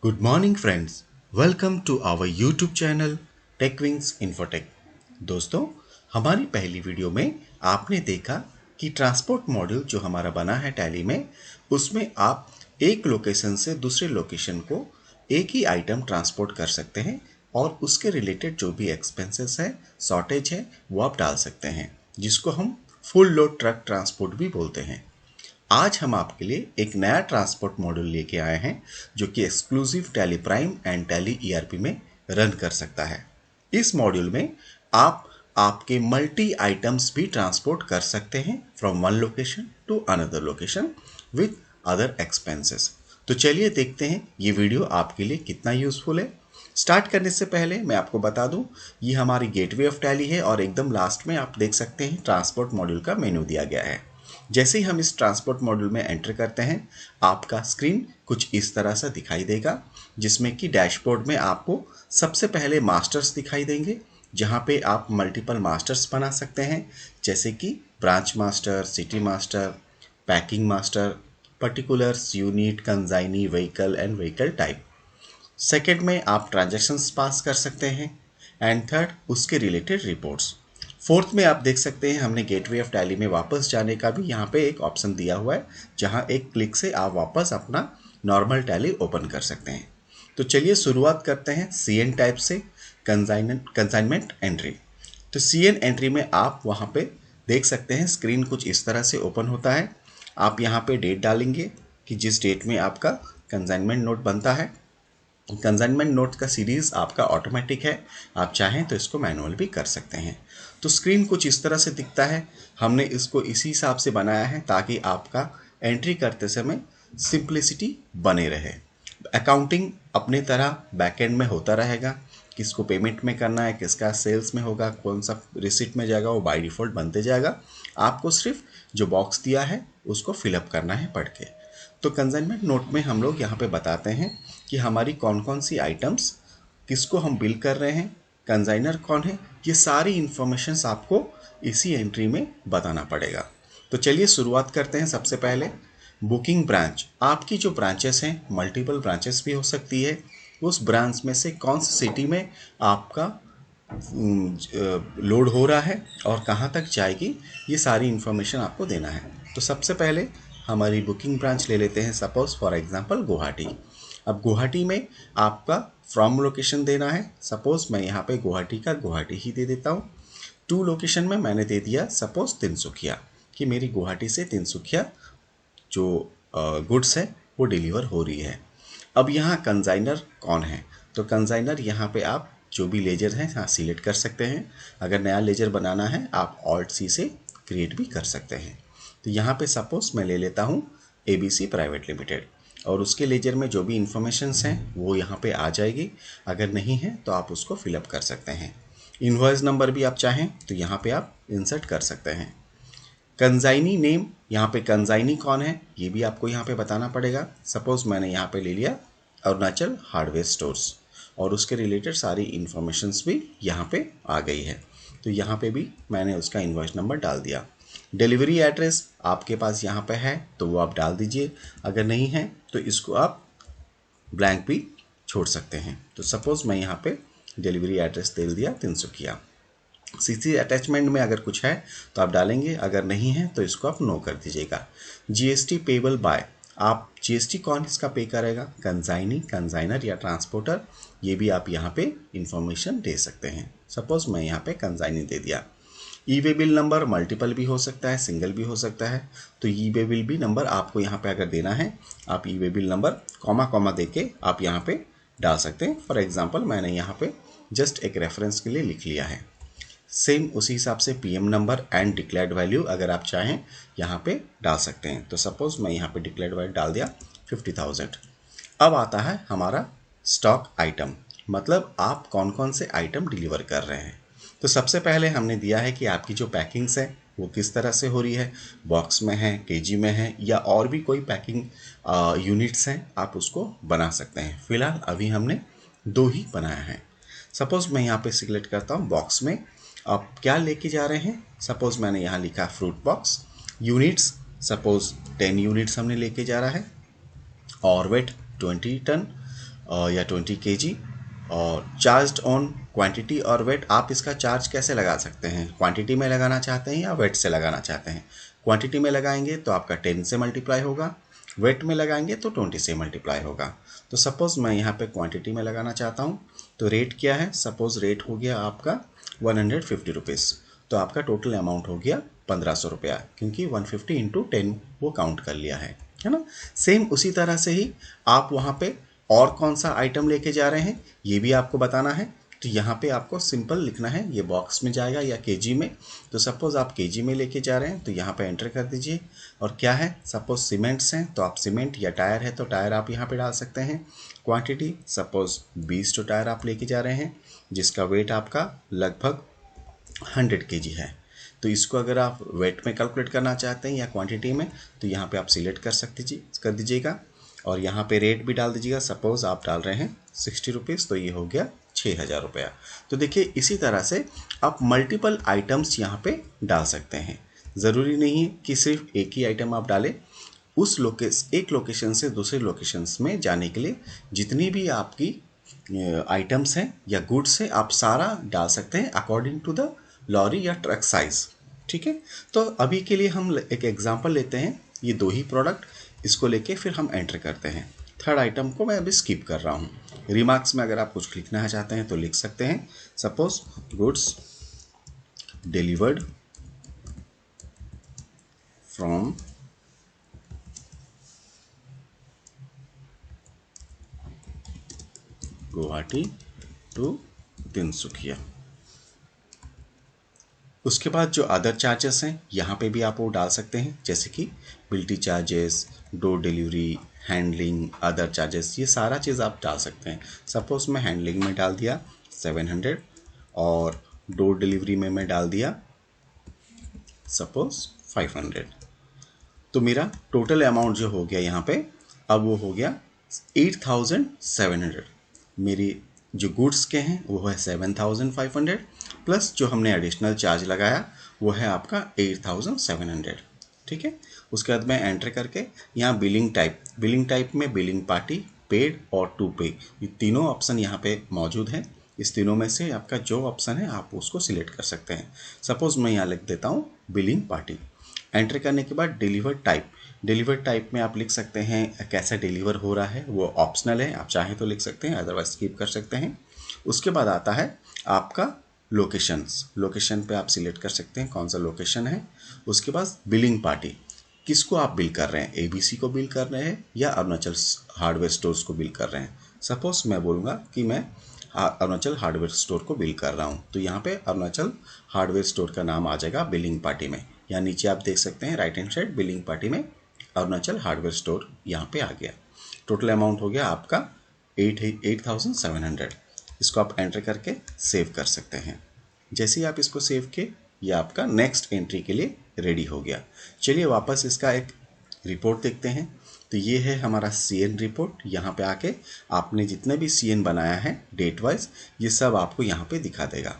Good morning friends. Welcome to our YouTube channel TechWings Infotech. दोस्तों, हमारी पहली video में आपने देखा कि ट्रांसपोर्ट मॉड्यूल जो हमारा बना है टैली में, उसमें आप एक लोकेशन से दूसरे लोकेशन को एक ही आइटम ट्रांसपोर्ट कर सकते हैं और उसके रिलेटेड जो भी एक्सपेंसेस है, शॉर्टेज है, वो आप डाल सकते हैं, जिसको हम फुल लोड ट्रक ट्रांसपोर्ट भी बोलते हैं। आज हम आपके लिए एक नया ट्रांसपोर्ट मॉड्यूल लेके आए हैं जो कि exclusive tally prime and tally ERP में रन कर सकता है। इस मॉड्यूल में आप आपके मल्टी आइटम्स भी ट्रांसपोर्ट कर सकते हैं from one location to another location with other expenses. तो चलिए देखते हैं ये वीडियो आपके लिए कितना यूजफुल है। स्टार्ट करने से पहले मैं आपको बता दूं, ये हमारी गेटवे ऑफ टैली है और एकदम लास्ट में आप देख सकते हैं ट्रांसपोर्ट मॉड्यूल का मेनू दिया गया है। जैसे ही हम इस ट्रांसपोर्ट मॉड्यूल में एंटर करते हैं, आपका स्क्रीन कुछ इस तरह से दिखाई देगा, जिसमें कि डैशबोर्ड में आपको सबसे पहले मास्टर्स दिखाई देंगे, जहां पे आप मल्टीपल मास्टर्स बना सकते हैं, जैसे कि branch master, city master, packing master, particulars, unit, consignee, vehicle and vehicle type. Second में आप ट्रांजैक्शंस पास कर सकते हैं एंड थर्ड उसके रिलेटेड रिपोर्ट्स। फोर्थ में आप देख सकते हैं हमने गेटवे ऑफ टैली में वापस जाने का भी यहाँ पे एक ऑप्शन दिया हुआ है, जहाँ एक क्लिक से आप वापस अपना नॉर्मल टैली ओपन कर सकते हैं। तो चलिए शुरुआत करते हैं सीएन टाइप से, कंसाइनमेंट एंट्री। तो सीएन एंट्री में आप वहाँ पे देख सकते हैं स्क्रीन कुछ इस तरह से ओपन होता है। आप यहाँ पे डेट डालेंगे कि जिस डेट में आपका कंसाइनमेंट नोट बनता है। कंसाइनमेंट नोट का सीरीज आपका ऑटोमेटिक है, आप चाहें तो इसको मैनुअल भी कर सकते हैं। तो स्क्रीन कुछ इस तरह से दिखता है। हमने इसको इसी हिसाब से बनाया है ताकि आपका एंट्री करते समय सिंप्लिसिटी बने रहे। अकाउंटिंग अपनी तरह बैकएंड में होता रहेगा, किसको पेमेंट में करना है, किसका सेल्स में होगा, कौन सा रिसिप्ट में जाएगा, वो बाय डिफ़ॉल्ट बनते जाएगा। आपको सिर्फ जो बॉक्स दिया है उसको फिलअप करना है पढ़ के। तो कंसाइनमेंट नोट में हम लोग यहाँ पे बताते हैं कि हमारी कौन कौन सी आइटम्स, किसको हम बिल कर रहे हैं, कंसाइनर कौन है, ये सारी इंफॉर्मेशंस आपको इसी एंट्री में बताना पड़ेगा। तो चलिए शुरुआत करते हैं। सबसे पहले बुकिंग ब्रांच। आपकी जो ब्रांचेस हैं, मल्टीपल ब्रांचेस भी हो सकती है, उस ब्रांच में से कौन सी सिटी में आपका लोड हो रहा है और कहाँ तक जाएगी, ये सारी इन्फॉर्मेशन आपको देना है। तो सबसे पहले हमारी बुकिंग ब्रांच ले लेते हैं, सपोज फॉर एग्जांपल गुवाहाटी। अब गुवाहाटी में आपका फ्रॉम लोकेशन देना है। सपोज मैं यहाँ पे गुवाहाटी का गुवाहाटी ही दे देता हूँ। टू लोकेशन में मैंने दे दिया सपोज तिनसुकिया, कि मेरी गुवाहाटी से तिनसुकिया जो गुड्स है वो डिलीवर हो रही है। अब यहाँ कंसाइनर कौन है, तो कंसाइनर यहाँ पे आप जो भी लेजर हैं यहाँ सिलेक्ट कर सकते हैं। अगर नया लेजर बनाना है आप ऑल्ट सी से क्रिएट भी कर सकते हैं। तो यहाँ पे सपोज मैं ले लेता हूँ ABC प्राइवेट लिमिटेड और उसके लेजर में जो भी इंफॉर्मेशंस हैं वो यहाँ पे आ जाएगी। अगर नहीं है तो आप उसको फिलअप कर सकते हैं। इनवॉइस नंबर भी आप चाहें तो यहाँ पे आप इंसर्ट कर सकते हैं। कंजाइनी नेम, यहाँ पे कंजाइनी कौन है ये भी आपको यहाँ पे बताना पड़ेगा। सपोज मैंने यहाँ पे ले लिया अरुणाचल हार्डवेयर स्टोर्स और उसके रिलेटेड सारी इंफॉर्मेशंस भी यहाँ पे आ गई है। तो यहाँ पे भी मैंने उसका इनवॉइस नंबर डाल दिया। डिलीवरी एड्रेस आपके पास यहाँ पे है तो वो आप डाल दीजिए, अगर नहीं है तो इसको आप ब्लैंक भी छोड़ सकते हैं। तो सपोज मैं यहाँ पे डिलीवरी एड्रेस दे दिया तिनसुकिया। सीसी अटैचमेंट में अगर कुछ है तो आप डालेंगे, अगर नहीं है तो इसको आप नो कर दीजिएगा। जीएसटी पेबल बाय, आप जीएसटी कौन इसका पे करेगा, कंसाइनी, कंसाइनर या ट्रांसपोर्टर, ये भी आप यहाँ पे इंफॉर्मेशन दे सकते हैं। सपोज मैं यहाँ पे कंसाइनी दे दिया। ई वे बिल नंबर मल्टीपल भी हो सकता है, सिंगल भी हो सकता है। तो ई वे बिल भी नंबर आपको यहाँ पे अगर देना है, आप e way bill number comma comma दे के आप यहाँ पे डाल सकते हैं। फॉर एग्जाम्पल मैंने यहाँ पे जस्ट एक रेफरेंस के लिए लिख लिया है। सेम उसी हिसाब से PM number and declared value अगर आप चाहें यहाँ पे डाल सकते हैं। तो सपोज मैं यहाँ पे डिक्लेयर्ड वैल्यू डाल दिया 50,000। अब आता है हमारा स्टॉक आइटम, मतलब आप कौन कौन से आइटम डिलीवर कर रहे हैं। तो सबसे पहले हमने दिया है कि आपकी जो पैकिंग्स है वो किस तरह से हो रही है, बॉक्स में है, केजी में है, या और भी कोई पैकिंग यूनिट्स हैं आप उसको बना सकते हैं। फिलहाल अभी हमने 2 ही बनाया है। सपोज मैं यहाँ पे सिलेक्ट करता हूँ बॉक्स में आप क्या लेके जा रहे हैं। सपोज मैंने यहाँ लिखा fruit box. Units suppose 10 units हमने लेके जा रहा है और वेट 20 टन। या 20 kg। और चार्ज ऑन क्वांटिटी और वेट, आप इसका चार्ज कैसे लगा सकते हैं, क्वांटिटी में लगाना चाहते हैं या वेट से लगाना चाहते हैं। क्वांटिटी में लगाएंगे तो आपका 10 से मल्टीप्लाई होगा, वेट में लगाएंगे तो 20 से मल्टीप्लाई होगा। तो सपोज़ मैं यहाँ पे क्वांटिटी में लगाना चाहता हूँ, तो रेट क्या है, सपोज़ रेट हो गया आपका 150 रुपीज़, तो आपका टोटल अमाउंट हो गया 1500 रुपया, क्योंकि 150 इंटू 10 वो काउंट कर लिया है ना। सेम उसी तरह से ही आप वहाँ पे और कौन सा आइटम लेके जा रहे हैं ये भी आपको बताना है। तो यहाँ पे आपको सिंपल लिखना है, ये बॉक्स में जाएगा या केजी में। तो सपोज़ आप केजी में लेके जा रहे हैं तो यहाँ पे एंटर कर दीजिए। और क्या है, सपोज़ सीमेंट्स हैं तो आप सीमेंट, या टायर है तो टायर आप यहाँ पे डाल सकते हैं। क्वांटिटी सपोज़ 20 जो टायर आप लेके जा रहे हैं, जिसका वेट आपका लगभग 100 kg है। तो इसको अगर आप वेट में कैलकुलेट करना चाहते हैं या क्वांटिटी में, तो यहाँ पे आप सिलेक्ट कर दीजिएगा और यहाँ पे रेट भी डाल दीजिएगा। सपोज़ आप डाल रहे हैं 60 रुपीज़, तो ये हो गया 6000 रुपया। तो देखिए इसी तरह से आप मल्टीपल आइटम्स यहाँ पे डाल सकते हैं। ज़रूरी नहीं है कि सिर्फ एक ही आइटम आप डालें। एक लोकेशन से दूसरे लोकेशंस में जाने के लिए जितनी भी आपकी आइटम्स हैं या गुड्स हैं, आप सारा डाल सकते हैं अकॉर्डिंग टू द लॉरी या ट्रक साइज। ठीक है, तो अभी के लिए हम एक एग्जांपल लेते हैं, ये 2 ही प्रोडक्ट, इसको लेके फिर हम एंटर करते हैं। थर्ड आइटम को मैं अभी स्किप कर रहा हूँ। रिमार्क्स में अगर आप कुछ लिखना चाहते हैं तो लिख सकते हैं। Suppose goods delivered from Guwahati to Tinsukia. उसके बाद जो अदर चार्जेस हैं यहाँ पे भी आप वो डाल सकते हैं, जैसे कि bilty charges, door delivery, handling, other charges, ये सारा चीज़ आप डाल सकते हैं। सपोज़ मैं हैंडलिंग में डाल दिया 700 और डोर डिलीवरी में मैं डाल दिया सपोज़ 500। तो मेरा टोटल अमाउंट जो हो गया यहाँ पे, अब वो हो गया 8700। मेरी जो गुड्स के हैं वो है 7500 प्लस जो हमने एडिशनल चार्ज लगाया वो है आपका 8700। ठीक है, उसके बाद मैं एंटर करके यहाँ बिलिंग टाइप में बिलिंग पार्टी, पेड और टू पे, ये तीनों ऑप्शन यहाँ पे मौजूद हैं। इस तीनों में से आपका जो ऑप्शन है आप उसको सिलेक्ट कर सकते हैं। सपोज मैं यहाँ लिख देता हूँ बिलिंग पार्टी। एंटर करने के बाद डिलीवर टाइप में आप लिख सकते हैं कैसा डिलीवर हो रहा है, वो ऑप्शनल है, आप चाहें तो लिख सकते हैं, अदरवाइज स्किप कर सकते हैं। उसके बाद आता है आपका लोकेशन पे आप सिलेक्ट कर सकते हैं कौन सा लोकेशन है। उसके बाद बिलिंग पार्टी, किसको आप बिल कर रहे हैं, एबीसी को बिल कर रहे हैं या अरुणाचल हार्डवेयर स्टोर्स को बिल कर रहे हैं। सपोज मैं बोलूँगा कि मैं अरुणाचल हार्डवेयर स्टोर को बिल कर रहा हूँ, तो यहाँ पे अरुणाचल हार्डवेयर स्टोर का नाम आ जाएगा बिलिंग पार्टी में। या नीचे आप देख सकते हैं right hand side billing party में अरुणाचल हार्डवेयर स्टोर यहाँ पे आ गया। टोटल अमाउंट हो गया आपका 8700। इसको आप एंटर करके सेव कर सकते हैं। जैसे ही आप इसको सेव किए, ये आपका नेक्स्ट एंट्री के लिए रेडी हो गया। चलिए वापस इसका एक रिपोर्ट देखते हैं। तो ये है हमारा सीएन रिपोर्ट। यहाँ पे आके आपने जितने भी सीएन बनाया है डेट वाइज, ये सब आपको यहाँ पे दिखा देगा।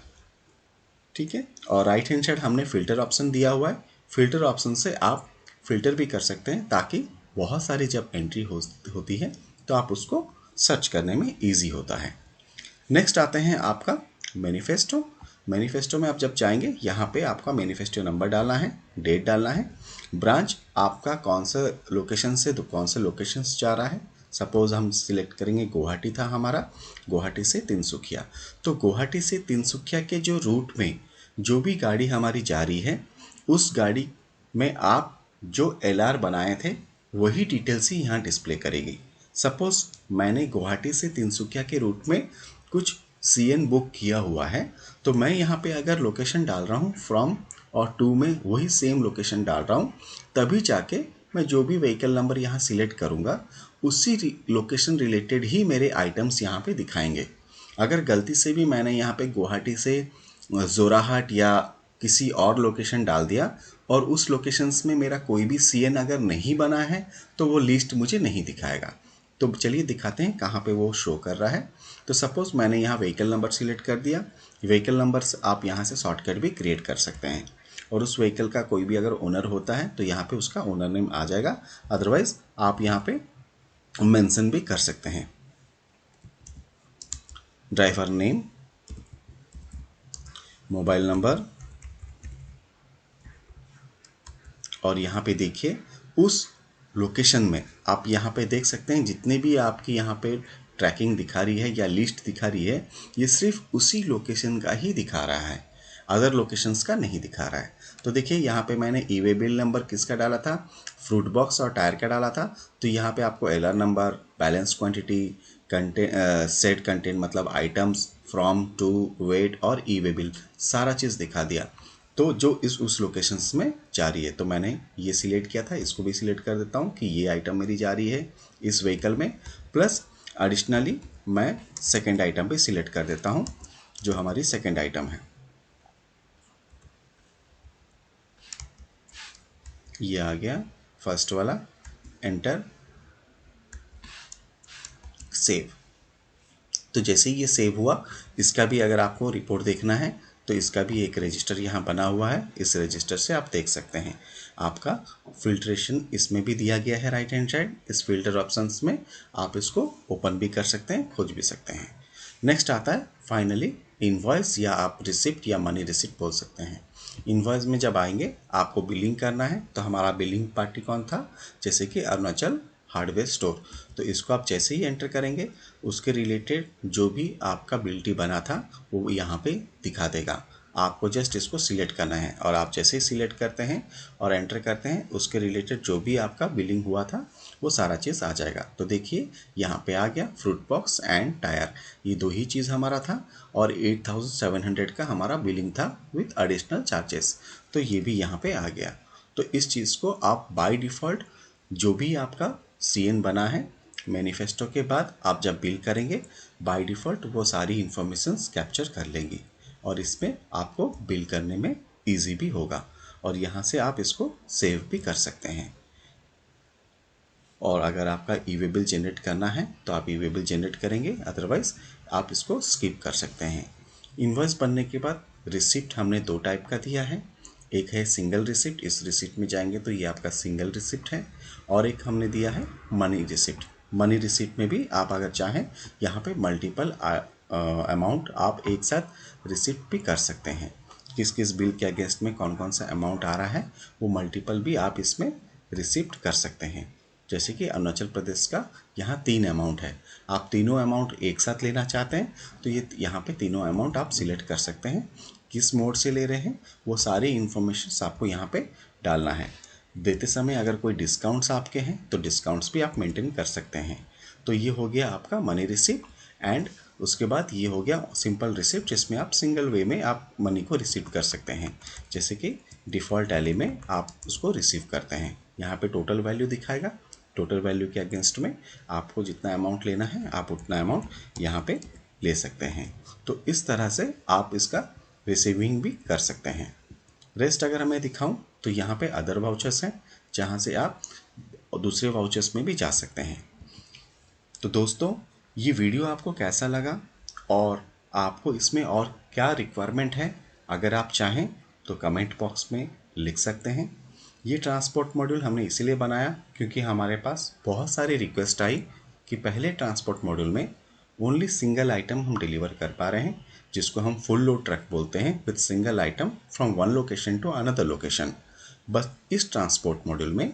ठीक है, और राइट हैंड साइड हमने फिल्टर ऑप्शन दिया हुआ है। फिल्टर ऑप्शन से आप फिल्टर भी कर सकते हैं, ताकि बहुत सारी जब एंट्री होती है तो आप उसको सर्च करने में ईजी होता है। नेक्स्ट आते हैं आपका मैनिफेस्टो में आप जब जाएंगे, यहाँ पे आपका मैनिफेस्टो नंबर डालना है, डेट डालना है, ब्रांच आपका कौन सा लोकेशन से तो कौन से लोकेशन जा रहा है। सपोज हम सिलेक्ट करेंगे गुवाहाटी था हमारा, गुवाहाटी से तिनसुकिया। तो गुवाहाटी से तिनसुकिया के जो रूट में जो भी गाड़ी हमारी जा रही है, उस गाड़ी में आप जो एलआर बनाए थे वही डिटेल्स ही यहाँ डिस्प्ले करेगी। सपोज मैंने गुवाहाटी से तिनसुकिया के रूट में कुछ सीएन बुक किया हुआ है, तो मैं यहाँ पे अगर लोकेशन डाल रहा हूँ फ्रॉम और टू में वही सेम लोकेशन डाल रहा हूँ, तभी जाके मैं जो भी व्हीकल नंबर यहाँ सिलेक्ट करूँगा उसी लोकेशन रिलेटेड ही मेरे आइटम्स यहाँ पे दिखाएंगे। अगर गलती से भी मैंने यहाँ पे गुवाहाटी से जोराहाट या किसी और लोकेशन डाल दिया और उस लोकेशंस में मेरा कोई भी सीएन अगर नहीं बना है, तो वो लिस्ट मुझे नहीं दिखाएगा। तो चलिए दिखाते हैं कहाँ पे वो शो कर रहा है। तो सपोज मैंने यहाँ व्हीकल नंबर सिलेक्ट कर दिया। व्हीकल नंबर आप यहाँ से शॉर्टकट भी क्रिएट कर सकते हैं, और उस व्हीकल का कोई भी अगर ओनर होता है तो यहाँ पे उसका ओनर नेम आ जाएगा, अदरवाइज आप यहाँ पे मेंशन भी कर सकते हैं। ड्राइवर नेम, मोबाइल नंबर, और यहाँ पे देखिए उस लोकेशन में आप यहाँ पे देख सकते हैं जितने भी आपकी यहाँ पे ट्रैकिंग दिखा रही है या लिस्ट दिखा रही है, ये सिर्फ उसी लोकेशन का ही दिखा रहा है, अदर लोकेशंस का नहीं दिखा रहा है। तो देखिए यहाँ पे मैंने ई वे बिल नंबर किसका डाला था, फ्रूट बॉक्स और टायर का डाला था। तो यहाँ पे आपको LR number, balance quantity, content, set content मतलब आइटम्स, फ्रॉम टू, वेट और ई वे बिल सारा चीज़ दिखा दिया। तो जो उस लोकेशंस में जा रही है, तो मैंने ये सिलेक्ट किया था, इसको भी सिलेक्ट कर देता हूँ कि ये आइटम मेरी जा रही है इस व्हीकल में। प्लस एडिशनली मैं सेकंड आइटम भी सिलेक्ट कर देता हूँ जो हमारी सेकंड आइटम है। ये आ गया फर्स्ट वाला, एंटर, सेव। तो जैसे ही ये सेव हुआ, इसका भी अगर आपको रिपोर्ट देखना है तो इसका भी एक रजिस्टर यहाँ बना हुआ है, इस रजिस्टर से आप देख सकते हैं। आपका फिल्ट्रेशन इसमें भी दिया गया है राइट हैंड साइड, इस फिल्टर ऑप्शंस में आप इसको ओपन भी कर सकते हैं, खोज भी सकते हैं। नेक्स्ट आता है फाइनली इनवॉइस, या आप रिसिप्ट या मनी रिसिप्ट बोल सकते हैं। इनवॉइस में जब आएंगे आपको बिलिंग करना है, तो हमारा बिलिंग पार्टी कौन था, जैसे कि अरुणाचल हार्डवेयर स्टोर। तो इसको आप जैसे ही एंटर करेंगे उसके रिलेटेड जो भी आपका बिल्टी बना था वो यहाँ पे दिखा देगा। आपको जस्ट इसको सिलेक्ट करना है, और आप जैसे ही सिलेक्ट करते हैं और एंटर करते हैं उसके रिलेटेड जो भी आपका बिलिंग हुआ था वो सारा चीज़ आ जाएगा। तो देखिए यहाँ पे आ गया फ्रूट बॉक्स एंड टायर, ये दो ही चीज़ हमारा था, और 8700 का हमारा बिलिंग था विथ एडिशनल चार्जेस। तो ये भी यहाँ पे आ गया। तो इस चीज़ को आप बाय डिफ़ॉल्ट जो भी आपका सीएन बना है मैनिफेस्टो के बाद आप जब बिल करेंगे, बाय डिफ़ॉल्ट वो सारी इंफॉर्मेशंस कैप्चर कर लेंगी, और इसमें आपको बिल करने में इजी भी होगा, और यहाँ से आप इसको सेव भी कर सकते हैं। और अगर आपका ई वे बिल जनरेट करना है तो आप ई वे बिल जनरेट करेंगे, अदरवाइज आप इसको स्किप कर सकते हैं। इनवॉइस बनने के बाद रिसिप्ट हमने दो टाइप का दिया है, एक है सिंगल रिसिप्ट, इस रिसिप्ट में जाएंगे तो ये आपका सिंगल रिसिप्ट है, और एक हमने दिया है मनी रिसिप्ट। मनी रिसिप्ट में भी आप अगर चाहें यहाँ पे मल्टीपल अमाउंट आप एक साथ रिसिप्ट भी कर सकते हैं। किस किस बिल के अगेंस्ट में कौन कौन सा अमाउंट आ रहा है वो मल्टीपल भी आप इसमें रिसिप्ट कर सकते हैं। जैसे कि अरुणाचल प्रदेश का यहाँ 3 अमाउंट है, आप तीनों अमाउंट एक साथ लेना चाहते हैं तो ये यहाँ पे तीनों अमाउंट आप सिलेक्ट कर सकते हैं। किस मोड से ले रहे हैं वो सारी इन्फॉर्मेशन आपको यहाँ पे डालना है। देते समय अगर कोई डिस्काउंट्स आपके हैं तो डिस्काउंट्स भी आप मेंटेन कर सकते हैं। तो ये हो गया आपका मनी रिसिप्ट, एंड उसके बाद ये हो गया सिंपल रिसिप्ट, जिसमें आप सिंगल वे में आप मनी को रिसीव कर सकते हैं, जैसे कि डिफ़ॉल्ट टैली में आप उसको रिसीव करते हैं। यहाँ पे टोटल वैल्यू दिखाएगा, टोटल वैल्यू के अगेंस्ट में आपको जितना अमाउंट लेना है आप उतना अमाउंट यहाँ पे ले सकते हैं। तो इस तरह से आप इसका रिसीविंग भी कर सकते हैं। रेस्ट अगर मैं दिखाऊं तो यहाँ पे अदर वाउचर्स हैं जहाँ से आप दूसरे वाउचर्स में भी जा सकते हैं। तो दोस्तों ये वीडियो आपको कैसा लगा और आपको इसमें और क्या रिक्वायरमेंट है, अगर आप चाहें तो कमेंट बॉक्स में लिख सकते हैं। ये ट्रांसपोर्ट मॉड्यूल हमने इसीलिए बनाया क्योंकि हमारे पास बहुत सारी रिक्वेस्ट आई कि पहले ट्रांसपोर्ट मॉड्यूल में ओनली सिंगल आइटम हम डिलीवर कर पा रहे हैं, जिसको हम फुल लोड ट्रक बोलते हैं, with single item from one location to another location. बस इस ट्रांसपोर्ट मॉड्यूल में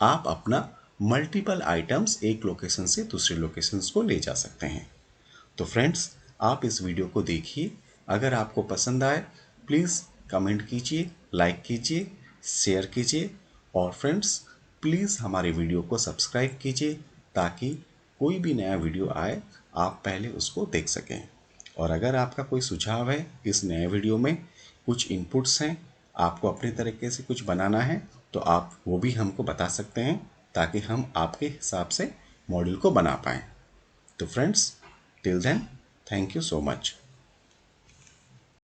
आप अपना मल्टीपल आइटम्स एक लोकेशन से दूसरे लोकेशन को ले जा सकते हैं। तो फ्रेंड्स आप इस वीडियो को देखिए, अगर आपको पसंद आए प्लीज़ कमेंट कीजिए, लाइक कीजिए, शेयर कीजिए, और फ्रेंड्स प्लीज़ हमारे वीडियो को सब्सक्राइब कीजिए ताकि कोई भी नया वीडियो आए आप पहले उसको देख सकें। और अगर आपका कोई सुझाव है इस नए वीडियो में, कुछ इनपुट्स हैं, आपको अपने तरीके से कुछ बनाना है तो आप वो भी हमको बता सकते हैं ताकि हम आपके हिसाब से मॉड्यूल को बना पाएँ। तो friends till then thank you so much.